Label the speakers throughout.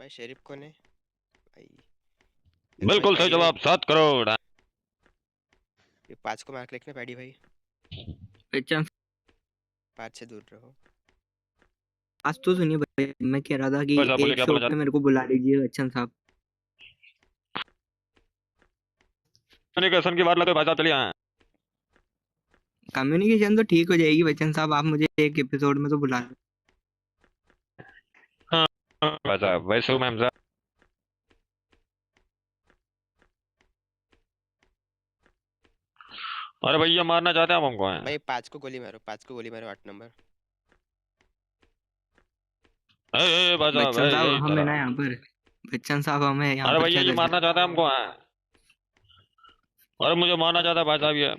Speaker 1: भाई शेरिफ कौन है भाई?
Speaker 2: बिल्कुल सही जवाब, 7 करोड़।
Speaker 1: ये 5 को मार्क लिखना पैडी भाई।
Speaker 3: अच्छा
Speaker 1: 5 से दूर रहो।
Speaker 3: आज तो सुनिए भाई, मैं कह रहा था कि
Speaker 2: भाई साहब बोलिए,
Speaker 3: एक
Speaker 2: क्या
Speaker 3: शो
Speaker 2: बोलना
Speaker 3: पे मेरे को बुला लीजिए बच्चन साहब।
Speaker 2: कम्युनिकेशन की बात लगे भाई साहब, चलिए आए।
Speaker 3: कम्युनिकेशन तो ठीक हो जाएगी बच्चन साहब, आप मुझे एक एपिसोड में तो बुला लो।
Speaker 2: हाँ भाई साहब, वैसे मैम साहब। अरे भैया मारना चाहते हैं आप हमको हैं?
Speaker 1: भाई 5 को गोली मारो, 5 को गोली मारो, 8 नंबर।
Speaker 2: भाई साहब,
Speaker 3: बच्चन साहब हमें
Speaker 2: साला।
Speaker 3: ना यहाँ पर, बच्चन साहब हमें यहाँ
Speaker 2: अरे
Speaker 3: पर
Speaker 2: भैया
Speaker 3: क्या
Speaker 2: ये
Speaker 3: कर
Speaker 2: मारना चाहते हैं हमको हैं? अरे मुझे मारना चाहता है भाई साहब ये।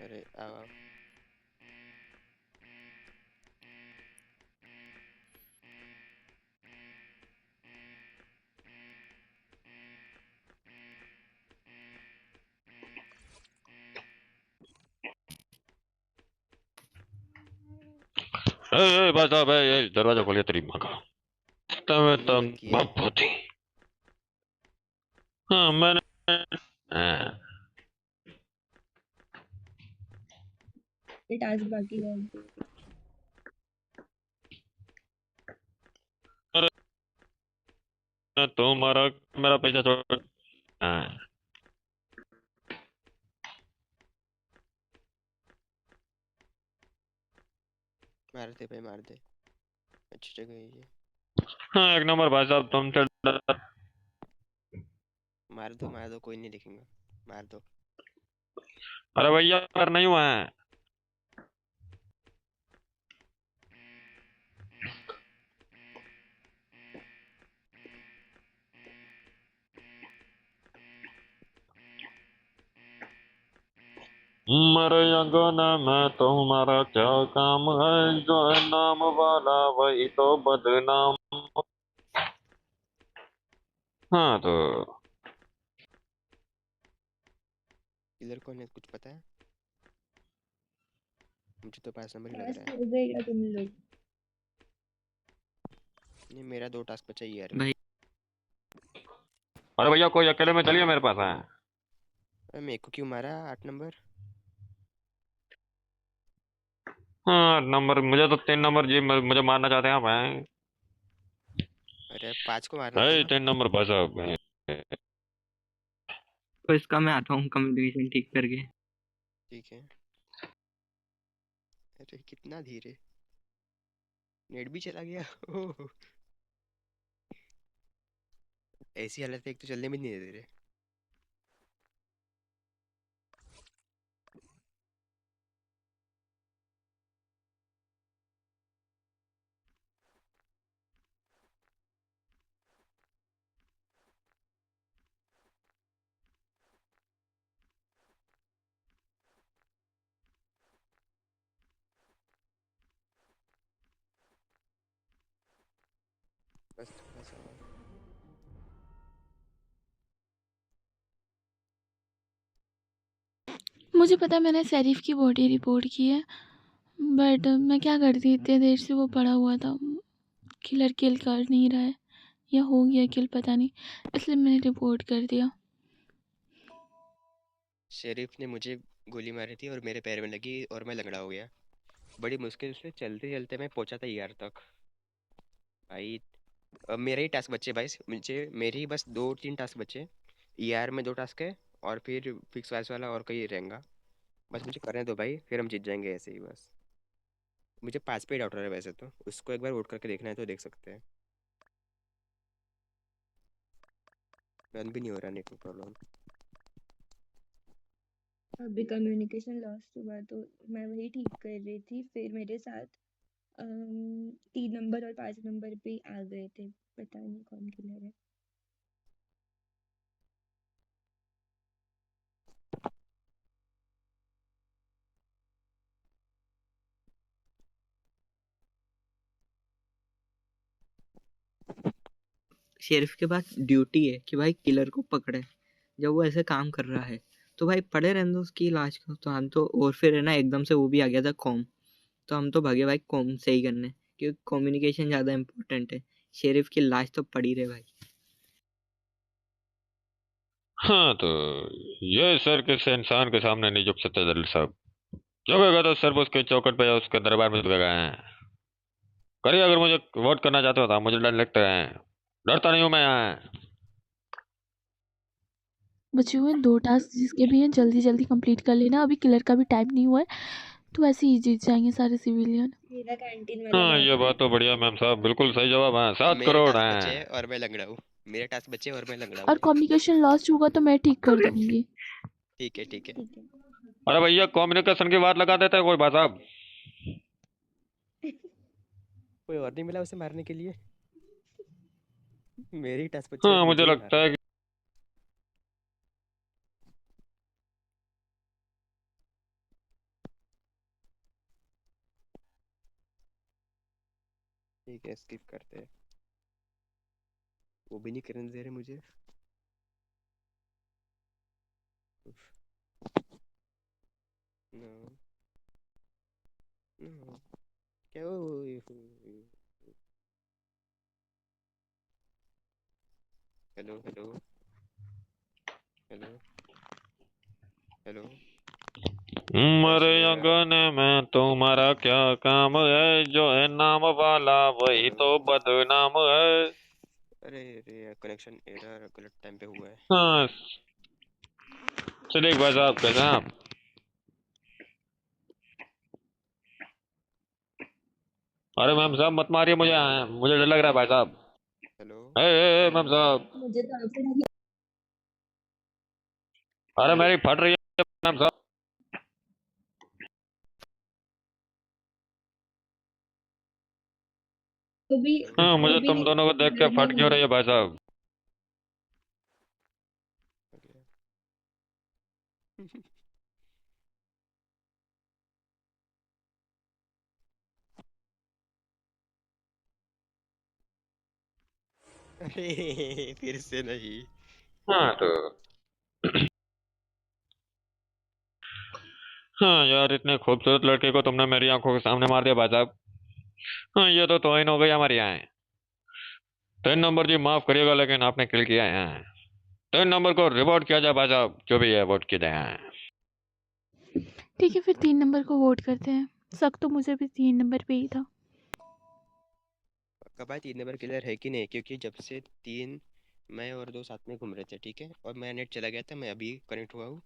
Speaker 1: अरे आओ आओ।
Speaker 2: भाई साहब, दरवाजा खोलिए तेरी माँ का। तब
Speaker 1: ये
Speaker 2: तब
Speaker 1: गलती है।
Speaker 2: बाप होती। हाँ मैंने। हाँ।
Speaker 4: ये टास्क बाकी है।
Speaker 2: अरे तो मेरा पैसा छोड़। हाँ।
Speaker 1: मार दे भाई, मार दे। अच्छी जगह है ये।
Speaker 2: हाँ एक नंबर भाई साहब, तुमसे
Speaker 1: मार दो, कोई नहीं लिखेगा। मार दो।
Speaker 2: अरे भैया अगर नहीं हुआ है। मरे अगोना में तुम्हारा क्या काम है? जो है नाम वाला वही तो बदनाम। हाँ तो
Speaker 1: किलर कौन है, कुछ पता है? मुझे तो 5 नंबर ही लग
Speaker 4: टास्क
Speaker 1: रहा है।
Speaker 4: हो गए क्या तुम लोग?
Speaker 1: नहीं, मेरा 2 टास्क बचा ही यार।
Speaker 3: भाई
Speaker 2: अरे भैया कोई अकेले में चलिए, मेरे पास है।
Speaker 1: अरे मेरे को क्यों मारा 8 नंबर?
Speaker 2: हाँ नंबर मुझे तो 3 नंबर जी, मुझे मारना चाहते हैं आप हैं?
Speaker 1: अरे 5 को मारना था ना।
Speaker 2: 3 नंबर भाई साहब।
Speaker 3: तो इसका मैं आता हूँ कम्युनिकेशन ठीक करके।
Speaker 1: ठीक है। अरे कितना धीरे, नेट भी चला गया। ओह, ऐसी हालत है, एक तो चलने भी नहीं दे रहे। बस थोड़ा सा और।
Speaker 5: मुझे पता है मैंने शरीफ की बॉडी रिपोर्ट की है, बट मैं क्या करती, इतने देर से वो पड़ा हुआ था। किलर किल कर नहीं रहा है या हो गया किल पता नहीं, इसलिए मैंने रिपोर्ट कर दिया।
Speaker 1: शेरिफ ने मुझे गोली मारी थी और मेरे पैर में लगी और मैं लंगड़ा हो गया। बड़ी मुश्किल से चलते चलते मैं पहुंचा था ER तक भाई। अब मेरे ही टास्क बचे भाई, मुझे मेरे ही बस 2-3 टास्क बचे। ER में 2 टास्क है और फिर फिक्स वाइस वाला और कहीं रहेगा। बस मुझे करने दो भाई, फिर हम जीत जाएंगे ऐसे ही बस। मुझे 5 पे डाउट रहा है वैसे तो, उसको एक बार वोट करके देखना है तो देख सकते हैं। रन भी नहीं हो रहा, नेटवर्क प्रॉब्लम।
Speaker 4: अभी कम्युनिकेशन लॉस्ट हुआ तो मैं वही ठीक कर रही थी, फिर मेरे साथ 3 नंबर और 5 नंबर पे आ गए थे। पता नहीं कौन किलर है।
Speaker 3: शेरिफ के पास ड्यूटी है कि भाई किलर को पकड़े। जब वो ऐसे काम कर रहा है तो भाई पड़े रहने दो उसकी लाश को। तो हम तो, और फिर है ना एकदम से वो भी आ गया था कॉम, तो हम तो भागे भाई कॉम से ही करने, क्योंकि कम्युनिकेशन ज़्यादा इम्पोर्टेंट है। शेरिफ की लाश तो पड़ी रहे भाई।
Speaker 2: हाँ तो ये सर किसी इंसान के सामने नहीं झुक सकते जलील साहब। झुकेगा तो सिर्फ उसके चौखट पे या उसके दरबार में झुकेगा है। करिए, अगर मुझे वोट करना चाहते हो तो मुझे डर लगता है, डरता नहीं हूँ मैं यहाँ।
Speaker 5: बचे हुए 2 टास्क जिसके भी हैं जल्दी जल्दी कंप्लीट कर लेना, अभी किलर का भी टाइम नहीं हुआ है, तो ऐसे ही जीत जाएंगे सारे सिविलियन।
Speaker 4: मेरा कैंटीन वाला
Speaker 2: हाँ
Speaker 4: बहुत
Speaker 2: ये बात तो
Speaker 4: अच्छा
Speaker 2: बढ़िया मैम साहब, बिल्कुल सही जवाब है। 7
Speaker 1: मेरे
Speaker 2: करोड़
Speaker 1: टास्क बचे
Speaker 2: हैं।
Speaker 1: हैं और मैं लंगड़ा हूँ। मेरे टास्क बचे हैं और मैं लंगड़ा
Speaker 5: और
Speaker 1: हूँ।
Speaker 5: कम्युनिकेशन लॉस्ट होगा तो मैं ठीक कर दूंगी।
Speaker 1: ठीक है ठीक है।
Speaker 4: ठीक है।
Speaker 2: अरे भैया कम्युनिकेशन की बात लगा देते हैं कोई भाई साहब।
Speaker 1: कोई और नहीं मिला उसे मारने के लिए। मेरी टास्क बचे और
Speaker 2: हाँ मुझे
Speaker 1: मुझे ही
Speaker 2: लगता
Speaker 1: मारा।
Speaker 2: है कि
Speaker 1: ठीक है, स्किप करते हैं। वो भी नहीं करने दे रहे मुझे। उफ, नो नो। क्या हेलो हेलो हेलो हेलो।
Speaker 2: मरे
Speaker 1: कैसे हो यार?
Speaker 2: अगने में तुम्हारा क्या काम है, जो है नाम वाला वही
Speaker 1: हेलो।
Speaker 2: तो बदनाम है।
Speaker 1: अरे अरे, कनेक्शन एरर गलत टाइम पे हुआ है।
Speaker 2: हाँ चलिए भाई साहब, कैसे हैं आप? अरे मैम साहब मत मारिए मुझे, मुझे डर लग रहा है भाई साहब।
Speaker 1: हेलो।
Speaker 2: मैम साहब,
Speaker 4: मुझे तो आपसे नहीं।
Speaker 2: अरे मेरी फट रही है मैम साहब।
Speaker 4: वो भी
Speaker 1: हेलो।
Speaker 2: हाँ
Speaker 4: वो
Speaker 2: मुझे
Speaker 4: भी
Speaker 2: तुम
Speaker 4: नहीं
Speaker 2: दोनों को देख के
Speaker 4: डरना
Speaker 2: फट क्यों
Speaker 4: नहीं।
Speaker 2: रही है भाई साहब?
Speaker 1: अरे फिर से नहीं।
Speaker 2: हाँ तो हाँ यार, इतने खूबसूरत लड़के को तुमने मेरी आंखों के सामने मार दिया भाई साहब। हाँ ये तो तौहीन हो गई हमारी यहाँ। 3 नंबर जी माफ करिएगा, लेकिन आपने किल किया है। 3 नंबर को रिवॉर्ड किया जाए भाई साहब, जो भी है वोट किया जाए।
Speaker 5: ठीक है, फिर 3 नंबर को वोट करते हैं। शक तो मुझे भी 3 नंबर पे ही था।
Speaker 1: पक्का भाई 3 नंबर क्लियर है कि नहीं? क्योंकि जब से 3 मैं और 2 साथ में घूम रहे थे, ठीक है, और मैं नेट चला गया था, मैं अभी कनेक्ट हुआ हूँ।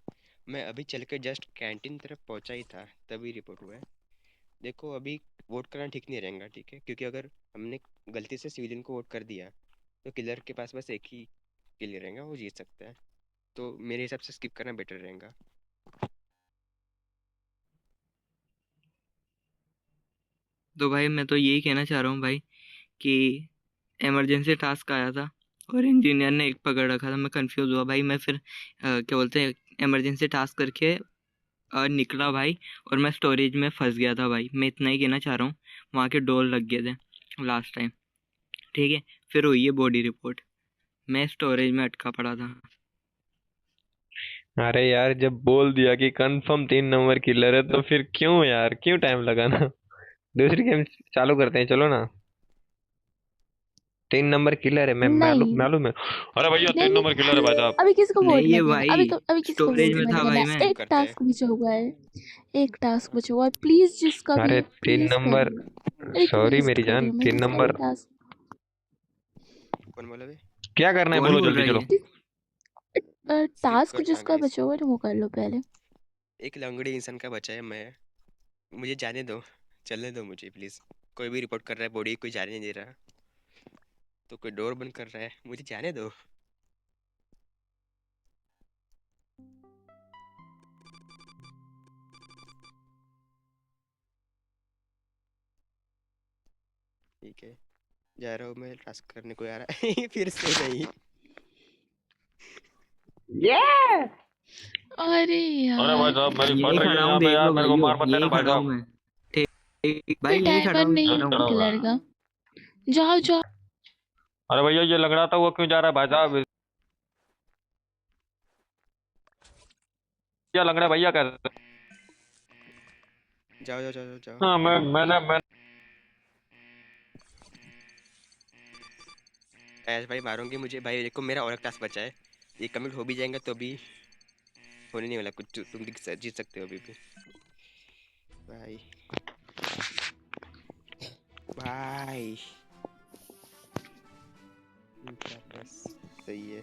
Speaker 1: मैं अभी चल के जस्ट कैंटीन तरफ पहुंचा ही था, तभी रिपोर्ट हुआ है। देखो अभी वोट करना ठीक नहीं रहेगा, ठीक है, क्योंकि अगर हमने गलती से सिविलियन को वोट कर दिया तो किलर के पास बस एक ही किल रहेगा, वो जीत सकता है। तो मेरे हिसाब से स्किप करना बेटर रहेगा।
Speaker 3: तो भाई मैं तो यही कहना चाह रहा हूँ भाई कि इमरजेंसी टास्क आया था और इंजीनियर ने एक पकड़ रखा था। मैं कंफ्यूज हुआ भाई। मैं फिर क्या बोलते हैं, इमरजेंसी टास्क करके निकला भाई, और मैं स्टोरेज में फंस गया था भाई। मैं इतना ही कहना चाह रहा हूँ, वहाँ के डोर लग गए थे लास्ट टाइम, ठीक है। फिर हुई है बॉडी रिपोर्ट, मैं स्टोरेज में अटका पड़ा था।
Speaker 2: अरे यार, जब बोल दिया कि कंफर्म 3 नंबर किलर है तो फिर क्यों यार, क्यों टाइम लगाना? दूसरी गेम चालू करते हैं, चलो ना। 3 नंबर किलर है, मैं मालूम
Speaker 5: नहीं,
Speaker 2: मालूम है। अरे भैया
Speaker 5: नहीं,
Speaker 2: 3 नंबर किलर है भाई साहब।
Speaker 5: अभी किसी को
Speaker 3: नहीं
Speaker 5: वोट
Speaker 3: ये
Speaker 5: मत देना।
Speaker 3: भाई
Speaker 5: अभी किसी को
Speaker 3: स्टोरेज
Speaker 5: वोट
Speaker 3: में
Speaker 5: मत
Speaker 3: था
Speaker 5: देना।
Speaker 3: भाई
Speaker 1: स्किप
Speaker 3: मैं।
Speaker 1: स्किप
Speaker 5: एक
Speaker 1: करते हैं।
Speaker 5: टास्क बचा हुआ है, एक टास्क बचा हुआ है। प्लीज़ जिसका भी
Speaker 2: अरे
Speaker 5: है,
Speaker 2: तीन
Speaker 5: प्लीज़ कर
Speaker 2: नंबर
Speaker 5: लो।
Speaker 2: सॉरी
Speaker 5: रिक्वेस्ट
Speaker 2: मेरी
Speaker 5: कर रही
Speaker 2: जान,
Speaker 5: हूँ मैं,
Speaker 2: तीन
Speaker 5: जिसका भी
Speaker 2: नंबर
Speaker 5: टास्क।
Speaker 1: कौन बोला बे?
Speaker 2: क्या करना है
Speaker 3: कौन
Speaker 2: बोलो
Speaker 3: बोल
Speaker 2: जल्दी
Speaker 3: रहा है
Speaker 2: चलो।
Speaker 3: ये?
Speaker 1: स्किप
Speaker 5: टास्क
Speaker 1: करता हूँ
Speaker 5: जिसका
Speaker 1: गाइस।
Speaker 5: बचा हुआ है वो कर लो पहले।
Speaker 1: एक लंगड़ी इंसान का बचा है मैं। मुझे जाने दो, चलने दो मुझे प्लीज। कोई भी रिपोर्ट कर रहा है बॉडी, कोई जाने नहीं दे रहा, तो कोई डोर बंद कर रहा है, मुझे जाने दो। ठीक है, जा रहा हूँ मैं, टास्क करने को आ रहा है फिर से नहीं।
Speaker 5: अरे
Speaker 2: अरे भाई
Speaker 5: यार,
Speaker 2: साहब मेरी
Speaker 3: यही
Speaker 2: फट रही है
Speaker 3: खड़ा हूँ,
Speaker 2: यहाँ पे
Speaker 3: देख
Speaker 2: यार,
Speaker 3: लो
Speaker 2: मेरे को
Speaker 3: भाइयों,
Speaker 2: मार मत देना
Speaker 3: यही
Speaker 2: भाई
Speaker 3: खड़ा हूँ
Speaker 2: साहब।
Speaker 3: मैं। ठीक भाई,
Speaker 5: फिर
Speaker 3: यही खड़ा
Speaker 5: टाइमर
Speaker 3: हूँ,
Speaker 5: नहीं
Speaker 3: खड़ा
Speaker 2: चल
Speaker 3: हूँ
Speaker 2: चढ़ा
Speaker 5: है
Speaker 3: मैं।
Speaker 2: हुआ है।
Speaker 5: किलर का। जाओ जाओ।
Speaker 2: अरे भैया ये लंगड़ाता हुआ क्यों जा रहा है भाई साहब? क्या लंगड़ा भैया कैसे?
Speaker 1: जाओ जाओ जाओ जाओ।
Speaker 2: हाँ मैं
Speaker 1: ऐश भाई मारूंगी मुझे भाई, देखो मेरा और एक टास्क बचा है, ये कमिट हो भी जाएगा तो भी होने नहीं वाला कुछ, तुम जीत सकते हो अभी भी भाई। भाई बस सही है।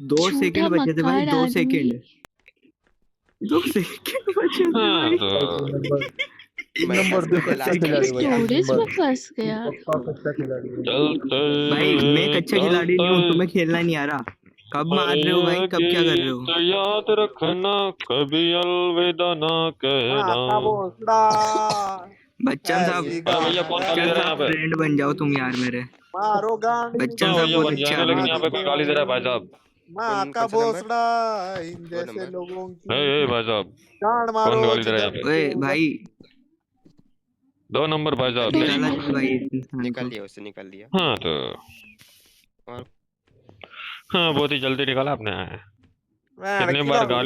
Speaker 3: 2
Speaker 5: झूठा
Speaker 3: सेकंड बचे थे भाई,
Speaker 5: मक्कार
Speaker 3: 2
Speaker 5: आदमी।
Speaker 3: सेकंड 2 सेकंड बचे थे
Speaker 2: हाँ
Speaker 3: भाई।
Speaker 2: तो
Speaker 1: मैं
Speaker 6: नंबर
Speaker 1: टास्क
Speaker 6: 2
Speaker 1: में
Speaker 6: कच्चा
Speaker 1: लास्ट
Speaker 6: खिलाड़ी भाई,
Speaker 5: स्टोरेज में
Speaker 6: नंबर
Speaker 5: फंस गया।
Speaker 6: पक्का कच्चा खिलाड़ी है।
Speaker 2: चलते
Speaker 3: भाई मैं कच्चा खिलाड़ी नहीं हूँ,
Speaker 2: चलते
Speaker 3: तुम्हें खेलना नहीं आ रहा। कब मार रहे हो भाई,
Speaker 2: ये
Speaker 3: कब क्या कर रहे
Speaker 2: गीत
Speaker 3: हो?
Speaker 2: याद रखना, कभी अलविदा ना कहना।
Speaker 7: माता भोसड़ा
Speaker 3: बच्चन साहब,
Speaker 7: ऐसी
Speaker 2: अरे भैया फोन गाली
Speaker 3: बच्चन
Speaker 2: दे रहा है यहाँ
Speaker 3: साहब
Speaker 2: पे।
Speaker 3: फ्रेंड बन जाओ तुम यार मेरे।
Speaker 7: मारो गांड
Speaker 3: बच्चन
Speaker 2: हाँ
Speaker 3: साहब
Speaker 2: भैया
Speaker 3: बहुत
Speaker 2: बन
Speaker 3: अच्छे
Speaker 2: जाएंगे,
Speaker 3: आदमी
Speaker 2: लेकिन
Speaker 3: है
Speaker 2: यहाँ पे
Speaker 3: तुम।
Speaker 2: कोई गाली दे रहा है भाई साहब।
Speaker 7: माता
Speaker 1: कौन सा नंबर?
Speaker 7: भोसड़ा इन
Speaker 1: 2
Speaker 7: जैसे
Speaker 1: नंबर।
Speaker 7: लोगों
Speaker 2: ए
Speaker 7: की
Speaker 2: भाई साहब,
Speaker 7: गांड
Speaker 2: कौन
Speaker 7: मारो
Speaker 2: गाली दे रहा है
Speaker 7: जिधर
Speaker 2: यहाँ पे?
Speaker 3: ओए
Speaker 7: भी
Speaker 3: भाई
Speaker 2: 2 नंबर भाई साहब।
Speaker 1: निकाल
Speaker 3: निकाला
Speaker 1: दिया
Speaker 3: जाए भाई इस इंसान
Speaker 1: निकाल
Speaker 3: को।
Speaker 1: दिया उससे निकाल दिया।
Speaker 2: हाँ तो
Speaker 1: और
Speaker 2: हाँ बहुत ही जल्दी निकाला आपने।
Speaker 7: मैं
Speaker 2: कितने बार
Speaker 7: किला
Speaker 2: गाली